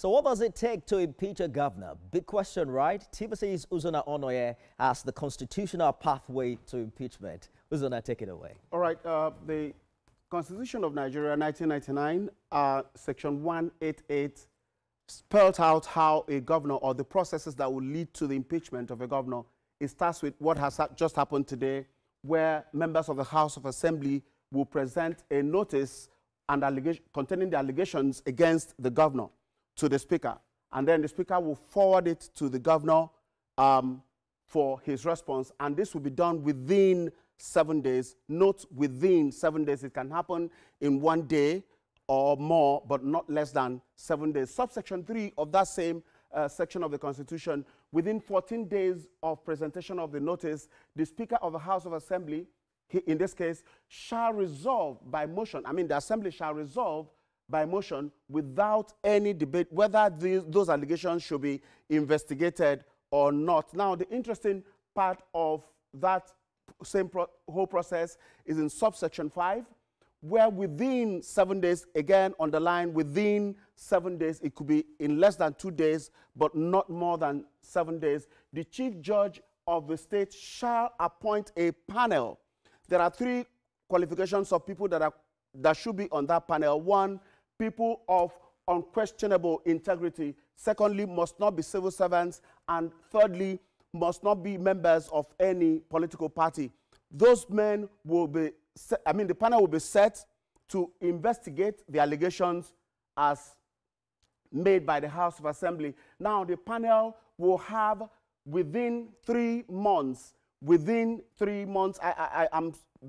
So what does it take to impeach a governor? Big question, right? TVC's Uzonna Ononye has the constitutional pathway to impeachment. Uzonna, take it away. All right. The Constitution of Nigeria, 1999, Section 188, spelled out how a governor or the processes that will lead to the impeachment of a governor. It starts with what has just happened today, where members of the House of Assembly will present a notice and containing the allegations against the governor to the Speaker. And then the Speaker will forward it to the governor for his response. And this will be done within 7 days. Note, within 7 days. It can happen in 1 day or more, but not less than 7 days. Subsection 3 of that same section of the Constitution, within 14 days of presentation of the notice, the Speaker of the House of Assembly, in this case, shall resolve by motion. I mean, the Assembly shall resolve by motion without any debate whether those allegations should be investigated or not. Now, the interesting part of that same whole process is in subsection 5, where within 7 days, again underline within 7 days, it could be in less than 2 days, but not more than 7 days, the Chief Judge of the state shall appoint a panel. There are 3 qualifications of people that should be on that panel. 1, people of unquestionable integrity. Secondly, must not be civil servants. And thirdly, must not be members of any political party. Those men will be, the panel will be set to investigate the allegations as made by the House of Assembly. Now, the panel will have within 3 months, I'm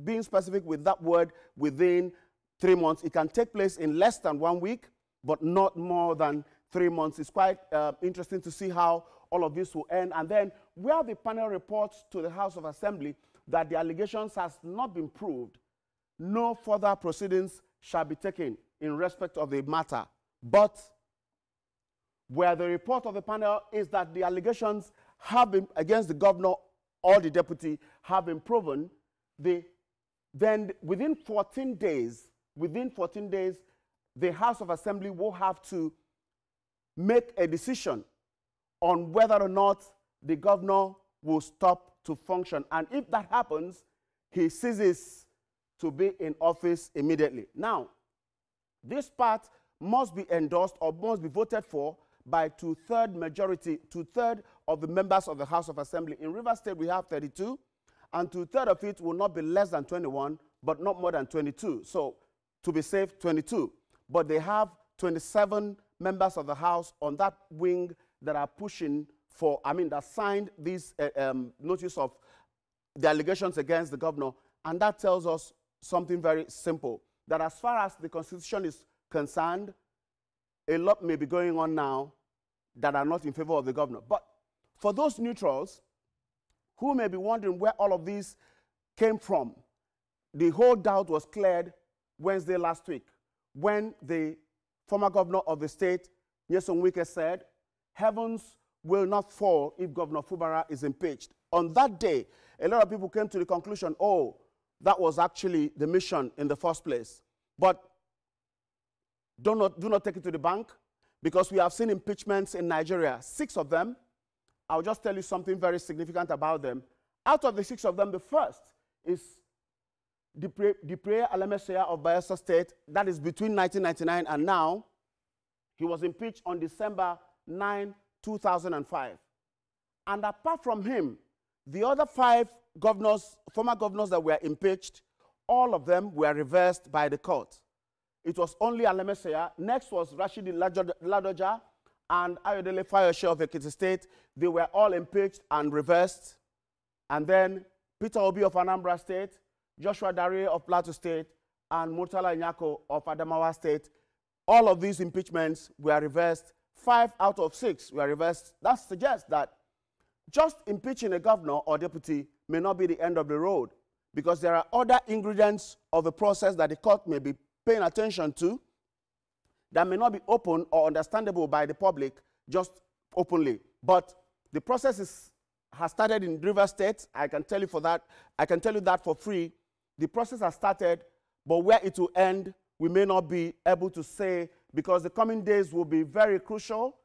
being specific with that word, within 3 months. It can take place in less than 1 week, but not more than 3 months. It's quite interesting to see how all of this will end. And then where the panel reports to the House of Assembly that the allegations has not been proved, no further proceedings shall be taken in respect of the matter. But where the report of the panel is that the allegations have been against the governor or the deputy have been proven, then within 14 days, the House of Assembly will have to make a decision on whether or not the governor will stop to function. And if that happens, he ceases to be in office immediately. Now, this part must be endorsed or must be voted for by 2/3 majority, 2/3 of the members of the House of Assembly. In Rivers State, we have 32, and 2/3 of it will not be less than 21, but not more than 22. So, to be safe, 22. But they have 27 members of the House on that wing that are pushing for, that signed this notice of the allegations against the governor. And that tells us something very simple, that as far as the Constitution is concerned, a lot may be going on now that are not in favor of the governor. But for those neutrals who may be wondering where all of this came from, the whole doubt was cleared Wednesday last week when the former governor of the state, Nyesom Wike, said, heavens will not fall if Governor Fubara is impeached. On that day, a lot of people came to the conclusion, oh, that was actually the mission in the first place. But do not take it to the bank, because we have seen impeachments in Nigeria, 6 of them. I'll just tell you something very significant about them. Out of the 6 of them, the first is Dipre Alemesea of Bayelsa State. That is between 1999 and now. He was impeached on December 9, 2005. And apart from him, the other 5 governors, former governors that were impeached, all of them were reversed by the court. It was only Alemesea. Next was Rashidi Ladoja and Ayodele Fayose of Ekiti State. They were all impeached and reversed. And then Peter Obi of Anambra State, Joshua Dare of Plateau State, and Murtala Nyako of Adamawa State. All of these impeachments were reversed. 5 out of 6 were reversed. That suggests that just impeaching a governor or deputy may not be the end of the road, because there are other ingredients of the process that the court may be paying attention to that may not be open or understandable by the public just openly. But the process has started in Rivers State. I can tell you that for free. The process has started, but where it will end, we may not be able to say because the coming days will be very crucial.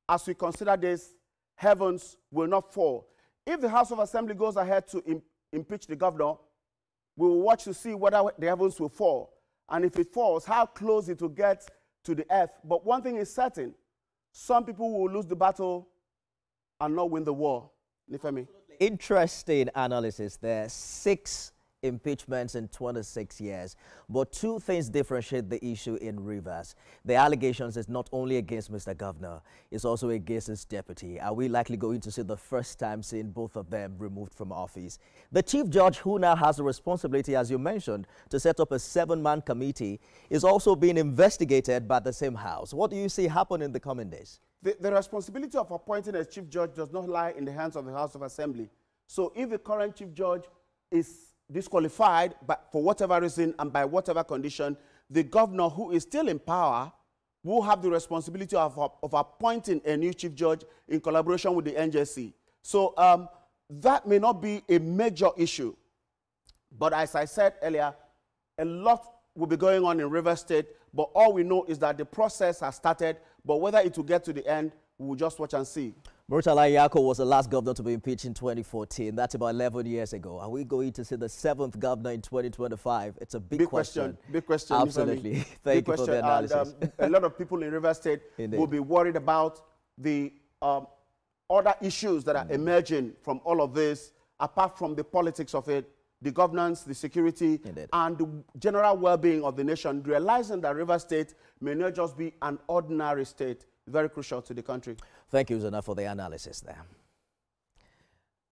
As we consider this, heavens will not fall. If the House of Assembly goes ahead to impeach the governor, we will watch to see whether the heavens will fall. And if it falls, how close it will get to the earth. But one thing is certain, some people will lose the battle and not win the war. Nifemi? Interesting analysis there. 6 impeachments in 26 years. But 2 things differentiate the issue in Rivers. The allegations is not only against Mr. Governor, it's also against his deputy. Are we likely going to see the first time seeing both of them removed from office? The chief judge, who now has the responsibility, as you mentioned, to set up a 7-man committee, is also being investigated by the same house. What do you see happen in the coming days? The responsibility of appointing a chief judge does not lie in the hands of the House of Assembly. So if the current chief judge is disqualified for whatever reason and by whatever condition, the governor, who is still in power, will have the responsibility of appointing a new chief judge in collaboration with the NJC. So that may not be a major issue. But as I said earlier, a lot will be going on in Rivers State, but all we know is that the process has started, but whether it will get to the end, we will just watch and see. Murtala Nyako was the last governor to be impeached in 2014. That's about 11 years ago. Are we going to see the 7th governor in 2025? It's a big question. Big question. Absolutely. Thank you for the analysis. And, a lot of people in Rivers State will be worried about the other issues that are emerging from all of this, apart from the politics of it, the governance, the security, and the general well-being of the nation, realizing that Rivers State may not just be an ordinary state, very crucial to the country. Thank you, Uzonna, for the analysis there.